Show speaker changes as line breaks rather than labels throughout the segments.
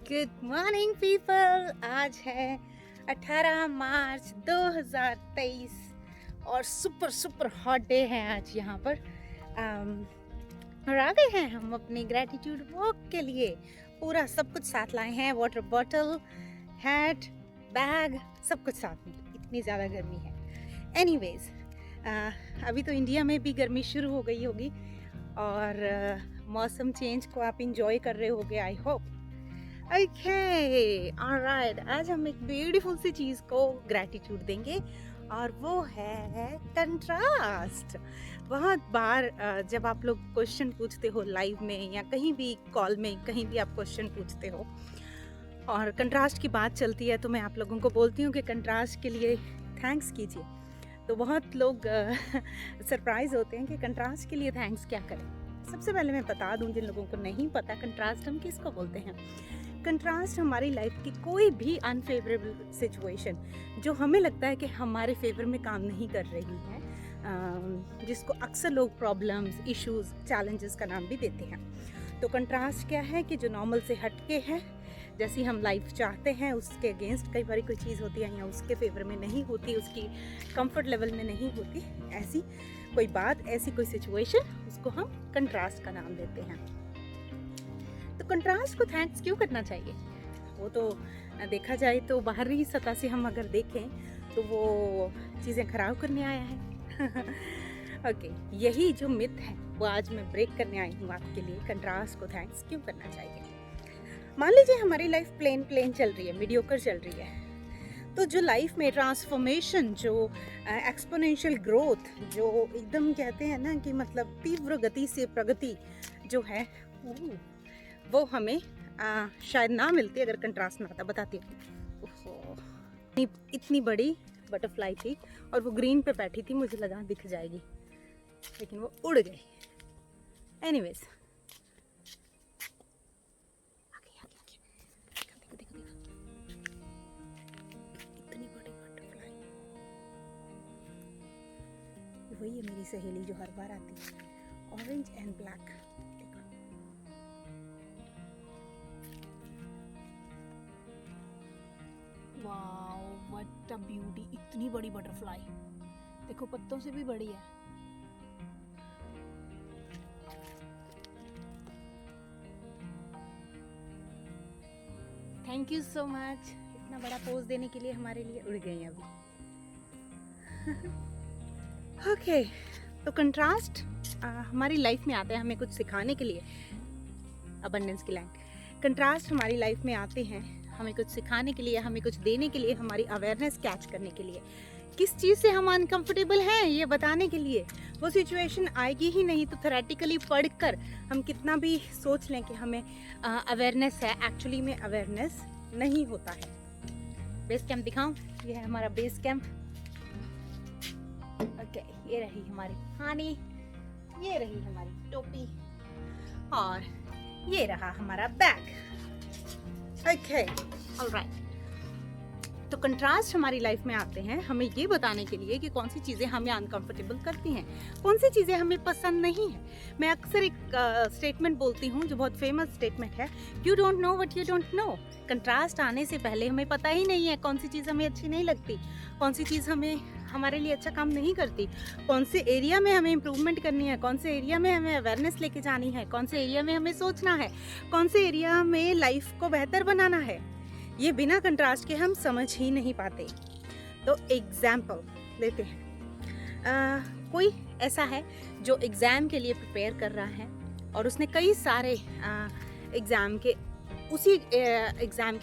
Good morning people. आज है 18 मार्च 2023 और सुपर सुपर हॉट डे है आज यहाँ पर। और आ गए हैं हम अपनी ग्रेटिट्यूड वॉक के लिए। पूरा सब कुछ साथ लाए हैं, वाटर बॉटल, हैट, बैग, सब कुछ साथ में। इतनी ज़्यादा गर्मी है। एनीवेज, अभी तो इंडिया में भी गर्मी शुरू हो गई होगी और मौसम चेंज को आप इंजॉय कर रहे होगे, आई होप। ओके, ऑलराइट, आज हम एक ब्यूटीफुल सी चीज़ को ग्रैटिट्यूड देंगे और वो है कंट्रास्ट। बहुत बार जब आप लोग क्वेश्चन पूछते हो लाइव में या कहीं भी कॉल में, कहीं भी आप क्वेश्चन पूछते हो और कंट्रास्ट की बात चलती है, तो मैं आप लोगों को बोलती हूँ कि कंट्रास्ट के लिए थैंक्स कीजिए। तो बहुत लोग सरप्राइज होते हैं कि कंट्रास्ट के लिए थैंक्स क्या करें। सबसे पहले मैं बता दूं जिन लोगों को नहीं पता, कंट्रास्ट हम किसको बोलते हैं। कंट्रास्ट हमारी लाइफ की कोई भी अनफेवरेबल सिचुएशन जो हमें लगता है कि हमारे फेवर में काम नहीं कर रही है, जिसको अक्सर लोग प्रॉब्लम्स, इश्यूज, चैलेंजेस का नाम भी देते हैं। तो कंट्रास्ट क्या है कि जो नॉर्मल से हटके है, जैसी हम लाइफ चाहते हैं उसके अगेंस्ट कई बार कोई चीज़ होती है या उसके फेवर में नहीं होती, उसकी कंफर्ट लेवल में नहीं होती, ऐसी कोई बात, ऐसी कोई सिचुएशन, उसको हम कंट्रास्ट का नाम देते हैं। तो कंट्रास्ट को थैंक्स क्यों करना चाहिए? वो तो देखा जाए तो बाहरी सतह से हम अगर देखें तो वो चीज़ें खराब करने आया है। ओके, यही जो मिथ है वो आज मैं ब्रेक करने आई हूँ आपके लिए। कंट्रास्ट को थैंक्स क्यों करना चाहिए? मान लीजिए हमारी लाइफ प्लेन चल रही है, मीडियोकर चल रही है, तो जो लाइफ में ट्रांसफॉर्मेशन, जो एक्सपोनेंशियल ग्रोथ, जो एकदम कहते हैं ना कि मतलब तीव्र गति से प्रगति जो है, वो हमें शायद ना मिलती अगर कंट्रास्ट ना आता। बताती हूँ, इतनी बड़ी बटरफ्लाई थी और वो ग्रीन पे बैठी थी, मुझे लगा दिख जाएगी, लेकिन वो उड़ गई। एनीवेज, वही है मेरी सहेली जो हर बार आती है, ऑरेंज एंड ब्लैक। देखो,
वाओ, व्हाट अ ब्यूटी। इतनी बड़ी बटरफ्लाई, देखो पत्तों से भी बड़ी है।
थैंक यू सो मच इतना बड़ा पोज देने के लिए हमारे लिए। उड़ गई अभी। ओके, तो कंट्रास्ट हमारी लाइफ में आता है हमें कुछ सिखाने के लिए। अबंडेंस की लैंड, कंट्रास्ट हमारी लाइफ में आते हैं हमें कुछ सिखाने के लिए, हमें कुछ देने के लिए, हमारी अवेयरनेस कैच करने के लिए, किस चीज़ से हम अनकंफर्टेबल हैं ये बताने के लिए। वो सिचुएशन आएगी ही नहीं तो थेरेटिकली पढ़कर हम कितना भी सोच लें कि हमें अवेयरनेस है, एक्चुअली में अवेयरनेस नहीं होता है। बेस कैंप दिखाऊं? ये है हमारा बेस कैंप। ओके, ये रही हमारी हानी, ये रही हमारी टोपी और ये रहा हमारा बैग। Okay, alright. तो कंट्रास्ट हमारी लाइफ में आते हैं हमें ये बताने के लिए कि कौन सी चीज़ें हमें अनकंफर्टेबल करती हैं, कौन सी चीज़ें हमें पसंद नहीं है। मैं अक्सर एक स्टेटमेंट बोलती हूँ जो बहुत फेमस स्टेटमेंट है, you don't know what you don't know. Contrast आने से पहले हमें पता ही नहीं है कौन सी चीज़ हमें अच्छी नहीं लगती, कौन सी चीज़ हमें हमारे लिए अच्छा काम नहीं करती, कौन से एरिया में हमें इम्प्रूवमेंट करनी है, कौन से एरिया में हमें अवेयरनेस लेके जानी है, कौन से एरिया में हमें सोचना है, कौन से एरिया में लाइफ को बेहतर बनाना है। ये बिना कंट्रास्ट के हम समझ ही नहीं पाते। तो एग्जाम्पल लेते हैं। कोई ऐसा है जो एग्ज़ाम के लिए प्रिपेयर कर रहा है और उसने कई सारे एग्ज़ाम के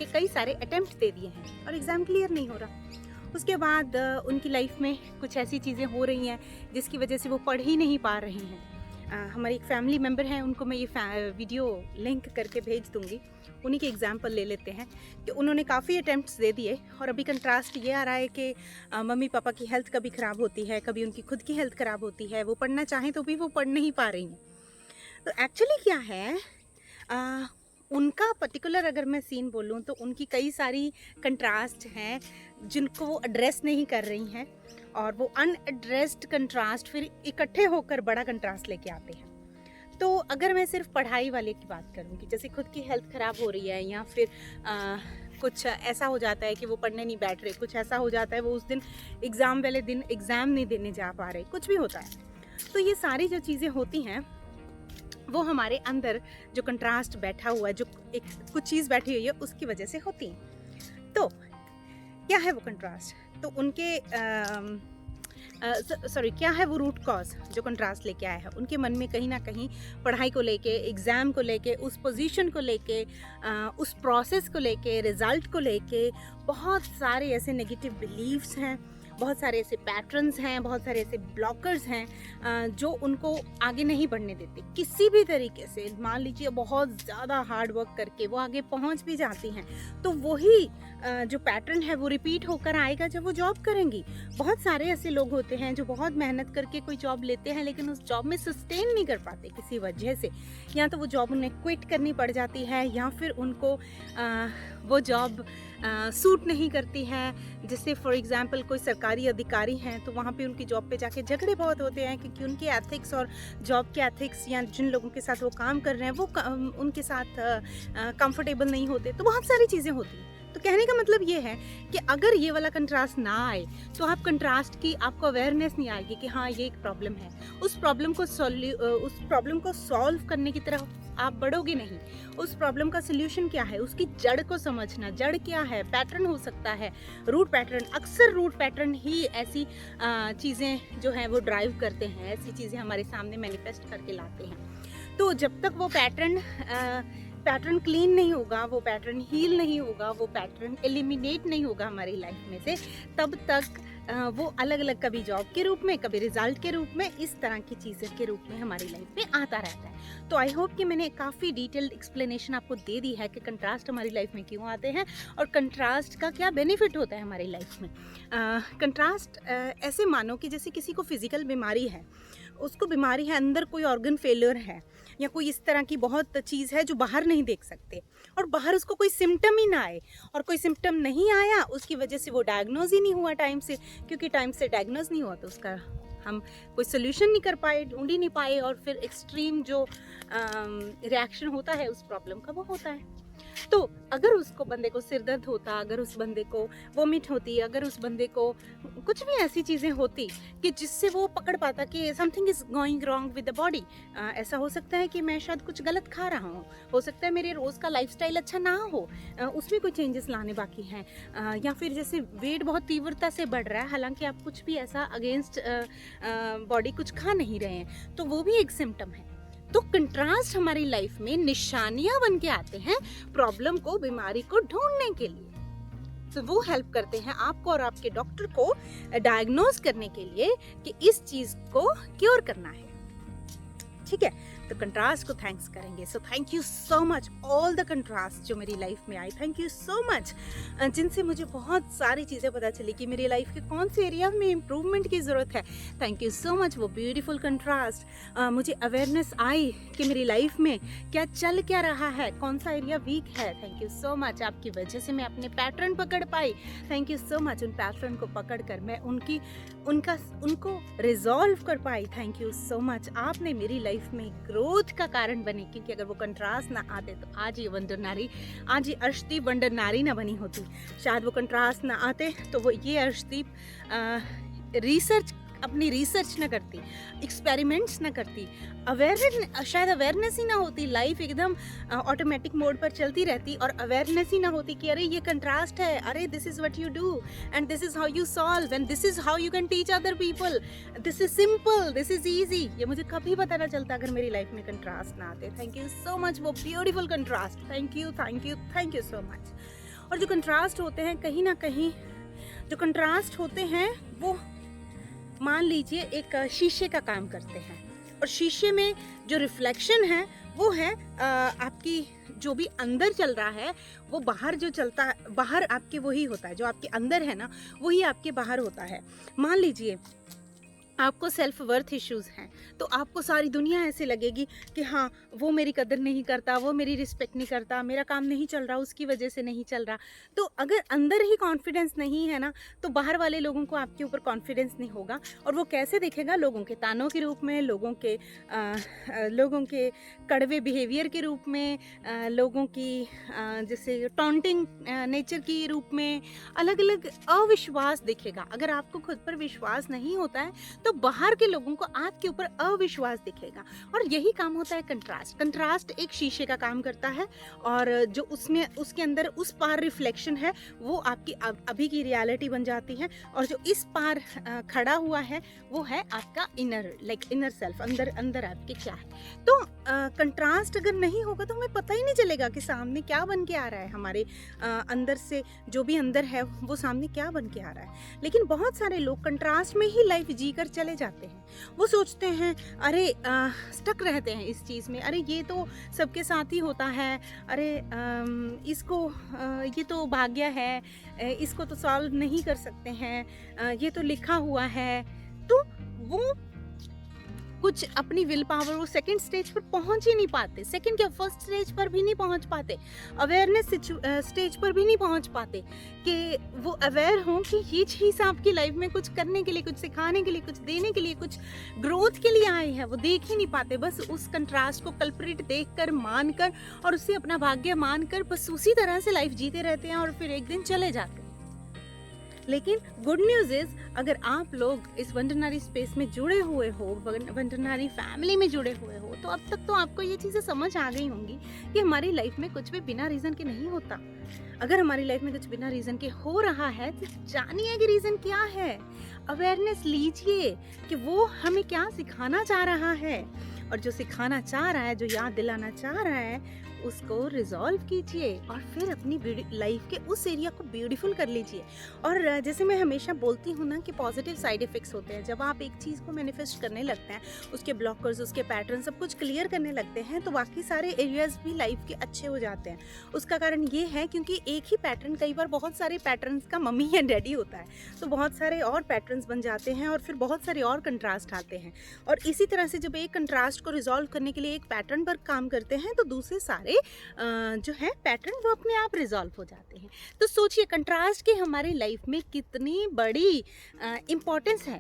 कई सारे अटेम्प्ट दे दिए हैं और एग्ज़ाम क्लियर नहीं हो रहा। उसके बाद उनकी लाइफ में कुछ ऐसी चीज़ें हो रही हैं जिसकी वजह से वो पढ़ ही नहीं पा रहे हैं। हमारी एक फैमिली मेम्बर हैं, उनको मैं ये वीडियो लिंक करके भेज दूँगी। उन्हीं के एग्जाम्पल ले लेते हैं कि उन्होंने काफ़ी अटेम्प्ट्स दे दिए और अभी कंट्रास्ट ये आ रहा है कि मम्मी पापा की हेल्थ कभी ख़राब होती है, कभी उनकी खुद की हेल्थ ख़राब होती है, वो पढ़ना चाहें तो भी वो पढ़ नहीं पा रही हैं। तो एक्चुअली क्या है, उनका पर्टिकुलर अगर मैं सीन बोलूँ तो उनकी कई सारी कंट्रास्ट हैं जिनको वो एड्रेस नहीं कर रही हैं और वो अनएड्रेस्ड कंट्रास्ट फिर इकट्ठे होकर बड़ा कंट्रास्ट लेके आते हैं। तो अगर मैं सिर्फ पढ़ाई वाले की बात करूँ कि जैसे खुद की हेल्थ ख़राब हो रही है या फिर कुछ ऐसा हो जाता है कि वो पढ़ने नहीं बैठ रहे, कुछ ऐसा हो जाता है वो उस दिन एग्ज़ाम वाले दिन एग्ज़ाम नहीं देने जा पा रहे, कुछ भी होता है, तो ये सारी जो चीज़ें होती हैं वो हमारे अंदर जो कंट्रास्ट बैठा हुआ है, जो एक कुछ चीज़ बैठी हुई है उसकी वजह से होती हैं। तो क्या है वो कंट्रास्ट? तो उनके क्या है वो रूट कॉज जो कंट्रास्ट लेके आया है? उनके मन में कहीं ना कहीं पढ़ाई को लेके, एग्ज़ाम को लेके, उस पोजीशन को लेके, उस प्रोसेस को लेके, रिज़ल्ट को लेके बहुत सारे ऐसे नेगेटिव बिलीव्स हैं, बहुत सारे ऐसे पैटर्न्स हैं, बहुत सारे ऐसे ब्लॉकर्स हैं जो उनको आगे नहीं बढ़ने देते किसी भी तरीके से। मान लीजिए बहुत ज़्यादा हार्ड वर्क करके वो आगे पहुंच भी जाती हैं तो वही जो पैटर्न है वो रिपीट होकर आएगा जब वो जॉब करेंगी। बहुत सारे ऐसे लोग होते हैं जो बहुत मेहनत करके कोई जॉब लेते हैं लेकिन उस जॉब में सस्टेन नहीं कर पाते किसी वजह से, या तो वो जॉब उन्हें क्विट करनी पड़ जाती है या फिर उनको वो जॉब सूट नहीं करती है। जैसे फॉर एग्जांपल कोई सरकारी अधिकारी हैं तो वहाँ पे उनकी जॉब पे जाके झगड़े बहुत होते हैं क्योंकि उनके एथिक्स और जॉब के एथिक्स या जिन लोगों के साथ वो काम कर रहे हैं वो उनके साथ कंफर्टेबल नहीं होते, तो बहुत सारी चीज़ें होती हैं। तो कहने का मतलब ये है कि अगर ये वाला कंट्रास्ट ना आए तो आप कंट्रास्ट की आपको अवेयरनेस नहीं आएगी कि हाँ ये एक प्रॉब्लम है, उस प्रॉब्लम को सॉल्व करने की तरफ आप बढ़ोगे नहीं। उस प्रॉब्लम का सल्यूशन क्या है, उसकी जड़ को समझना, जड़ क्या है, पैटर्न हो सकता है, रूट पैटर्न। अक्सर रूट पैटर्न ही ऐसी चीज़ें जो हैं वो ड्राइव करते हैं, ऐसी चीज़ें हमारे सामने मैनिफेस्ट करके लाते हैं। तो जब तक वो पैटर्न क्लीन नहीं होगा, वो पैटर्न हील नहीं होगा, वो पैटर्न एलिमिनेट नहीं होगा हमारी लाइफ में से, तब तक वो अलग अलग कभी जॉब के रूप में, कभी रिजल्ट के रूप में, इस तरह की चीज़ें के रूप में हमारी लाइफ में आता रहता है। तो आई होप कि मैंने काफ़ी डिटेल्ड एक्सप्लेनेशन आपको दे दी है कि कंट्रास्ट हमारी लाइफ में क्यों आते हैं और कंट्रास्ट का क्या बेनिफिट होता है हमारी लाइफ में। कंट्रास्ट ऐसे मानो कि जैसे किसी को फिजिकल बीमारी है, उसको बीमारी है, अंदर कोई ऑर्गन फेलियर है या कोई इस तरह की बहुत चीज़ है जो बाहर नहीं देख सकते, और बाहर उसको कोई सिम्टम ही ना आए, और कोई सिम्टम नहीं आया उसकी वजह से वो डायग्नोज ही नहीं हुआ टाइम से, क्योंकि टाइम से डायग्नोज नहीं हुआ तो उसका हम कोई सोल्यूशन नहीं कर पाए, ढूंढ ही नहीं पाए, और फिर एक्सट्रीम जो रिएक्शन होता है उस प्रॉब्लम का वो होता है। तो अगर उसको बंदे को सिर दर्द होता, अगर उस बंदे को वोमिट होती, अगर उस बंदे को कुछ भी ऐसी चीज़ें होती कि जिससे वो पकड़ पाता कि something is going wrong with the body, ऐसा हो सकता है कि मैं शायद कुछ गलत खा रहा हूँ, हो सकता है मेरे रोज़ का लाइफस्टाइल अच्छा ना हो, उसमें कोई चेंजेस लाने बाकी हैं, या फिर जैसे वेट बहुत तीव्रता से बढ़ रहा है हालांकि आप कुछ भी ऐसा अगेंस्ट बॉडी कुछ खा नहीं रहे हैं, तो वो भी एक सिम्टम है। तो कंट्रास्ट हमारी लाइफ में निशानियां बन के आते हैं प्रॉब्लम को, बीमारी को ढूंढने के लिए। तो वो हेल्प करते हैं आपको और आपके डॉक्टर को डायग्नोज करने के लिए कि इस चीज को क्योर करना है। ठीक है, तो कंट्रास्ट को थैंक्स करेंगे। So thank you so much all the contrast जो मेरी लाइफ में आई, थैंक यू सो मच, जिनसे मुझे बहुत सारी चीज़ें पता चली कि मेरी लाइफ के कौन से एरिया में इम्प्रूवमेंट की ज़रूरत है। थैंक यू सो मच वो ब्यूटीफुल कंट्रास्ट, मुझे अवेयरनेस आई कि मेरी लाइफ में क्या चल क्या रहा है, कौन सा एरिया वीक है। थैंक यू सो मच, आपकी वजह से मैं अपने पैटर्न पकड़ पाई। थैंक यू सो मच, उन पैटर्न को पकड़ कर मैं उनको रिजॉल्व कर पाई। थैंक यू सो मच, आपने मेरी लाइफ में ग्रोथ का कारण बने, क्योंकि अगर वो कंट्रास्ट ना आते तो आज ये वंडर नारी, आज ये अर्शदीप वंडर नारी ना बनी होती। शायद वो कंट्रास्ट ना आते तो वो ये अर्शदीप अपनी रिसर्च ना करती, एक्सपेरिमेंट्स ना करती, शायद अवेयरनेस ही ना होती, लाइफ एकदम ऑटोमेटिक मोड पर चलती रहती और अवेयरनेस ही ना होती कि अरे ये कंट्रास्ट है, अरे this is what you do and this is how you solve and this is how you can teach other people, this is simple, this is easy. ये मुझे कभी पता ना चलता अगर मेरी लाइफ में कंट्रास्ट ना आते। थैंक यू सो मच वो beautiful contrast, thank you thank you thank you so much. और जो कंट्रास्ट होते हैं कहीं ना कहीं, जो कंट्रास्ट होते हैं वो मान लीजिए एक शीशे का काम करते हैं, और शीशे में जो रिफ्लेक्शन है वो है आपकी जो भी अंदर चल रहा है वो बाहर जो चलता है, बाहर आपके वही होता है, जो आपके अंदर है ना वही आपके बाहर होता है। मान लीजिए आपको सेल्फ वर्थ इश्यूज़ हैं, तो आपको सारी दुनिया ऐसे लगेगी कि हाँ, वो मेरी कदर नहीं करता, वो मेरी रिस्पेक्ट नहीं करता, मेरा काम नहीं चल रहा, उसकी वजह से नहीं चल रहा। तो अगर अंदर ही कॉन्फिडेंस नहीं है ना, तो बाहर वाले लोगों को आपके ऊपर कॉन्फिडेंस नहीं होगा। और वो कैसे दिखेगा? लोगों के तानों के रूप में, लोगों के कड़वे बिहेवियर के रूप में, लोगों की जैसे टॉन्टिंग नेचर के रूप में, अलग अलग अविश्वास दिखेगा। अगर आपको खुद पर विश्वास नहीं होता है तो बाहर के लोगों को आपके ऊपर अविश्वास दिखेगा। और यही काम होता है कंट्रास्ट। कंट्रास्ट एक शीशे का काम करता है, और जो उसमें उसके अंदर उस पार रिफ्लेक्शन है वो आपकी अभी की रियलिटी बन जाती है, और जो इस पार खड़ा हुआ है वो है आपका इनर सेल्फ, अंदर आपके क्या है। तो कंट्रास्ट अगर नहीं होगा तो हमें पता ही नहीं चलेगा कि सामने क्या बन के आ रहा है, हमारे अंदर से जो भी अंदर है वो सामने क्या बन के आ रहा है। लेकिन बहुत सारे लोग कंट्रास्ट में ही लाइफ जी कर चले जाते हैं। वो सोचते हैं अरे स्टक रहते हैं इस चीज़ में, अरे ये तो सबके साथ ही होता है, अरे ये तो भाग्य है, इसको तो सॉल्व नहीं कर सकते हैं, ये तो लिखा हुआ है। तो वो कुछ अपनी विल पावर, वो सेकंड स्टेज पर पहुंच ही नहीं पाते, सेकंड क्या फर्स्ट स्टेज पर भी नहीं पहुंच पाते, अवेयरनेस स्टेज पर भी नहीं पहुंच पाते कि वो अवेयर हों कि ये चीज़ आपकी लाइफ में कुछ करने के लिए, कुछ सिखाने के लिए, कुछ देने के लिए, कुछ ग्रोथ के लिए आई है। वो देख ही नहीं पाते, बस उस कंट्रास्ट को कल्प्रिट देखकर, मानकर और उससे अपना भाग्य मानकर बस उसी तरह से लाइफ जीते रहते हैं और फिर एक दिन चले जाते हैं। लेकिन गुड न्यूज़ इज़, अगर आप लोग इस वंडरनारी स्पेस में जुड़े हुए हो, वंडरनारी फैमिली में जुड़े हुए हो, तो अब तक तो आपको ये चीज़ें समझ आ गई होंगी कि हमारी लाइफ में कुछ भी बिना रीज़न के नहीं होता। अगर हमारी लाइफ में कुछ बिना रीज़न के हो रहा है तो जानिए कि रीज़न क्या है, अवेयरनेस लीजिए कि वो हमें क्या सिखाना चाह रहा है, और जो सिखाना चाह रहा है, जो याद दिलाना चाह रहा है, उसको रिजॉल्व कीजिए और फिर अपनी लाइफ के उस एरिया को ब्यूटीफुल कर लीजिए। और जैसे मैं हमेशा बोलती हूँ ना कि पॉजिटिव साइड इफ़ेक्ट्स होते हैं। जब आप एक चीज़ को मैनिफेस्ट करने लगते हैं, उसके ब्लॉकर्स, उसके पैटर्न सब कुछ क्लियर करने लगते हैं, तो बाकी सारे एरियाज भी लाइफ के अच्छे हो जाते हैं। उसका कारण ये है क्योंकि एक ही पैटर्न कई बार बहुत सारे पैटर्न्स का मम्मी या डैडी होता है, तो बहुत सारे और पैटर्न्स बन जाते हैं और फिर बहुत सारे और कंट्रास्ट आते हैं। और इसी तरह से जब एक कंट्रास्ट को रिजॉल्व करने के लिए एक पैटर्न पर काम करते हैं तो दूसरे सारे जो है पैटर्न वो अपने आप रिजॉल्व हो जाते हैं। तो सोचिए कंट्रास्ट की हमारी लाइफ में कितनी बड़ी इम्पोर्टेंस है।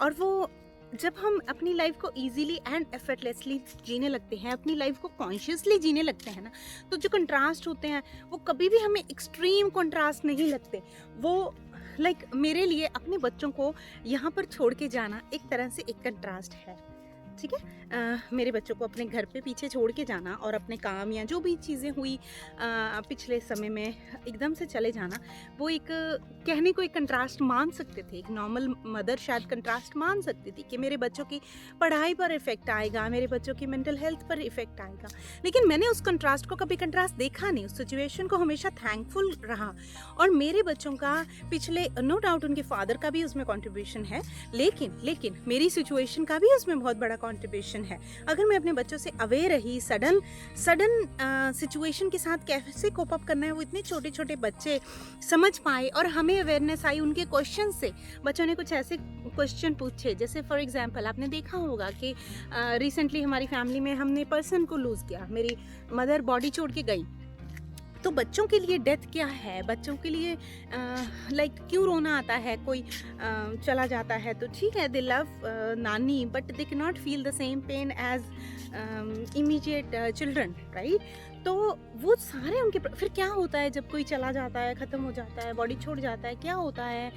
और वो जब हम अपनी लाइफ को इजीली एंड एफर्टलेसली जीने लगते हैं, अपनी लाइफ को कॉन्शियसली जीने लगते हैं ना, तो जो कंट्रास्ट होते हैं वो कभी भी हमें एक्सट्रीम कंट्रास्ट नहीं लगते। वो मेरे लिए अपने बच्चों को यहाँ पर छोड़ के जाना एक तरह से एक कंट्रास्ट है, ठीक है। मेरे बच्चों को अपने घर पे पीछे छोड़ के जाना और अपने काम या जो भी चीज़ें हुई पिछले समय में एकदम से चले जाना, वो एक कहने को एक कंट्रास्ट मान सकते थे। एक नॉर्मल मदर शायद कंट्रास्ट मान सकती थी कि मेरे बच्चों की पढ़ाई पर इफ़ेक्ट आएगा, मेरे बच्चों की मेंटल हेल्थ पर इफ़ेक्ट आएगा। लेकिन मैंने उस कंट्रास्ट को कभी कंट्रास्ट देखा नहीं, उस सिचुएशन को हमेशा थैंकफुल रहा। और मेरे बच्चों का पिछले, नो डाउट उनके फादर का भी उसमें कॉन्ट्रीब्यूशन है, लेकिन मेरी सिचुएशन का भी उसमें बहुत बड़ा कॉन्ट्रीब्यूशन है। अगर मैं अपने बच्चों से अवेयर रही, सडन सिचुएशन के साथ कैसे कोप अप करना है, वो इतने छोटे छोटे बच्चे समझ पाए और हमें अवेयरनेस आई उनके क्वेश्चन से। बच्चों ने कुछ ऐसे क्वेश्चन पूछे, जैसे फॉर एग्जांपल आपने देखा होगा कि रिसेंटली हमारी फैमिली में हमने पर्सन को लूज़ किया, मेरी मदर बॉडी छोड़ के गई। तो बच्चों के लिए डेथ क्या है, बच्चों के लिए क्यों रोना आता है, कोई चला जाता है तो ठीक है, they love nani, but they can not feel the same pain as immediate children, right. तो वो सारे उनके फिर क्या होता है जब कोई चला जाता है, ख़त्म हो जाता है, बॉडी छोड़ जाता है, क्या होता है,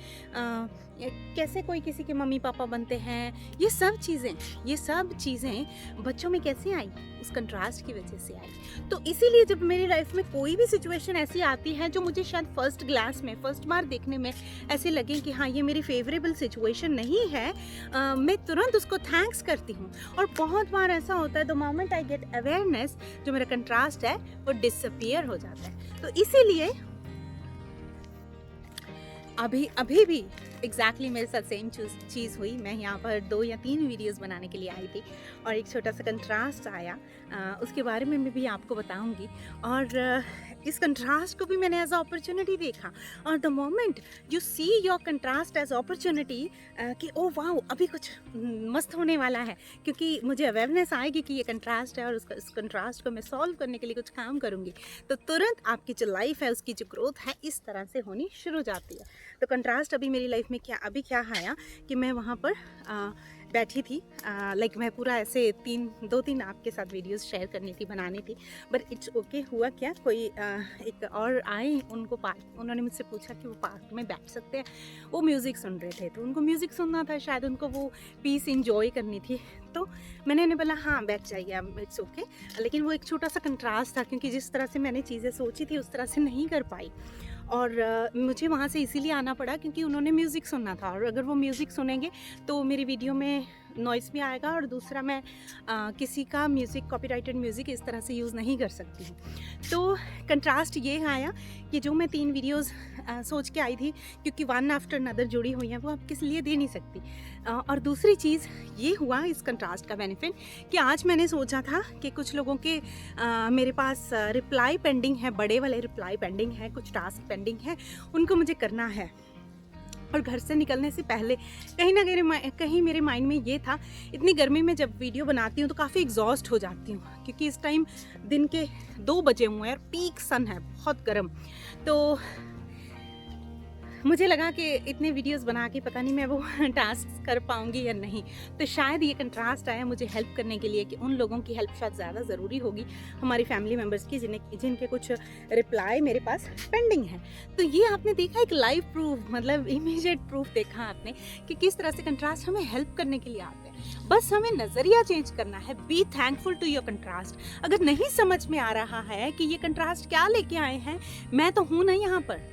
कैसे कोई किसी के मम्मी पापा बनते हैं, ये सब चीज़ें बच्चों में कैसे आई, उस कंट्रास्ट की वजह से आई। तो इसीलिए जब मेरी लाइफ में कोई भी सिचुएशन ऐसी आती है जो मुझे शायद फर्स्ट बार देखने में ऐसे लगे कि हाँ ये मेरी फेवरेबल सिचुएशन नहीं है, मैं तुरंत उसको थैंक्स करती हूँ। और बहुत बार ऐसा होता है, the moment I get awareness, जो मेरा कंट्रास्ट है वो डिसअपियर हो जाता है। तो इसीलिए अभी भी एग्जैक्टली मेरे साथ सेम चीज़ हुई। मैं यहाँ पर 2 या 3 वीडियोस बनाने के लिए आई थी और एक छोटा सा कंट्रास्ट आया, उसके बारे में मैं भी आपको बताऊंगी। और इस कंट्रास्ट को भी मैंने एज अपॉर्चुनिटी देखा। और the moment you see your contrast as opportunity कि ओ वाओ अभी कुछ मस्त होने वाला है, क्योंकि मुझे अवेयरनेस आएगी कि ये कंट्रास्ट है और उस कंट्रास्ट को मैं सॉल्व करने के लिए कुछ काम करूँगी, तो तुरंत आपकी जो लाइफ है उसकी जो ग्रोथ है इस तरह से होनी शुरू हो जाती है। तो कंट्रास्ट अभी मेरी लाइफ में क्या आया कि मैं वहाँ पर बैठी थी, लाइक मैं पूरा ऐसे 2-3 आपके साथ वीडियोस शेयर करनी थी, बनानी थी, बट इट्स ओके। हुआ क्या, कोई एक और आए, उन्होंने मुझसे पूछा कि वो पार्क में बैठ सकते हैं। वो म्यूज़िक सुन रहे थे, तो उनको म्यूज़िक सुनना था, शायद उनको वो पीस इंजॉय करनी थी, तो मैंने उन्हें बोला हाँ बैठ जाइए, इट्स ओके। लेकिन वो एक छोटा सा कंट्रास्ट था, क्योंकि जिस तरह से मैंने चीज़ें सोची थी उस तरह से नहीं कर पाई, और मुझे वहाँ से इसीलिए आना पड़ा क्योंकि उन्होंने म्यूज़िक सुनना था, और अगर वो म्यूज़िक सुनेंगे तो मेरी वीडियो में नॉइज़ भी आएगा, और दूसरा मैं किसी का म्यूज़िक, कॉपीराइटेड म्यूज़िक इस तरह से यूज़ नहीं कर सकती हूँ। तो कंट्रास्ट ये आया कि जो मैं 3 वीडियोज़ सोच के आई थी, क्योंकि वन आफ्टर अनदर जुड़ी हुई हैं, वो आप किस लिए दे नहीं सकती। और दूसरी चीज़ ये हुआ इस कंट्रास्ट का बेनिफिट कि आज मैंने सोचा था कि कुछ लोगों के मेरे पास रिप्लाई पेंडिंग है, बड़े वाले रिप्लाई पेंडिंग है, कुछ टास्क पेंडिंग है, उनको मुझे करना है। और घर से निकलने से पहले कहीं ना कहीं मेरे माइंड में ये था, इतनी गर्मी में जब वीडियो बनाती हूँ तो काफ़ी एग्जॉस्ट हो जाती हूँ, क्योंकि इस टाइम दिन के 2 बजे हुए हैं और पीक सन है, बहुत गर्म। तो मुझे लगा कि इतने वीडियोस बना के पता नहीं मैं वो टास्क कर पाऊँगी या नहीं, तो शायद ये कंट्रास्ट आया मुझे हेल्प करने के लिए कि उन लोगों की हेल्प शायद ज़्यादा ज़रूरी होगी, हमारी फैमिली मेम्बर्स की, जिनके कुछ रिप्लाई मेरे पास पेंडिंग है। तो ये आपने देखा एक लाइव प्रूफ, मतलब इमीडिएट प्रूफ देखा आपने कि किस तरह से कंट्रास्ट हमें हेल्प करने के लिए आते हैं। बस हमें नज़रिया चेंज करना है। Be thankful to your contrast. अगर नहीं समझ में आ रहा है कि ये कंट्रास्ट क्या लेके आए हैं, मैं तो हूँ ना यहाँ पर।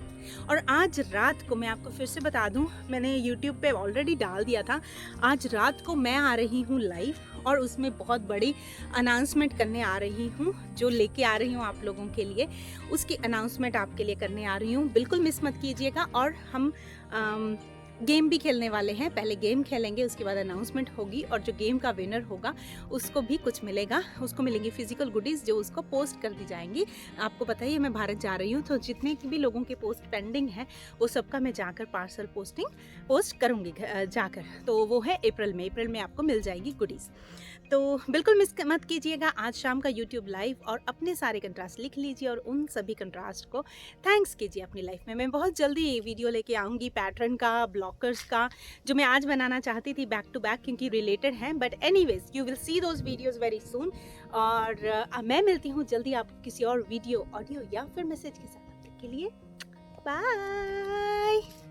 और आज रात को मैं आपको फिर से बता दूं, मैंने YouTube पे ऑलरेडी डाल दिया था, आज रात को मैं आ रही हूँ लाइव, और उसमें बहुत बड़ी अनाउंसमेंट करने आ रही हूँ, जो लेके आ रही हूँ आप लोगों के लिए, उसकी अनाउंसमेंट आपके लिए करने आ रही हूँ। बिल्कुल मिस मत कीजिएगा। और हम गेम भी खेलने वाले हैं। पहले गेम खेलेंगे, उसके बाद अनाउंसमेंट होगी, और जो गेम का विनर होगा उसको भी कुछ मिलेगा, उसको मिलेंगी फिजिकल गुडीज़ जो उसको पोस्ट कर दी जाएंगी। आपको पता ही है मैं भारत जा रही हूँ, तो जितने भी लोगों के पोस्ट पेंडिंग है वो सबका मैं जाकर पार्सल पोस्ट करूँगी जाकर। तो वो है अप्रैल में आपको मिल जाएगी गुडीज़। तो बिल्कुल मिस मत कीजिएगा आज शाम का YouTube लाइव, और अपने सारे कंट्रास्ट लिख लीजिए और उन सभी कंट्रास्ट को थैंक्स कीजिए अपनी लाइफ में। मैं बहुत जल्दी वीडियो लेके आऊँगी पैटर्न का, ब्लॉकर्स का, जो मैं आज बनाना चाहती थी बैक टू बैक, क्योंकि रिलेटेड हैं। But anyways you will see those videos very soon. और मैं मिलती हूँ जल्दी आपको किसी और वीडियो, ऑडियो या फिर मैसेज के साथ। तब तक के लिए बाय।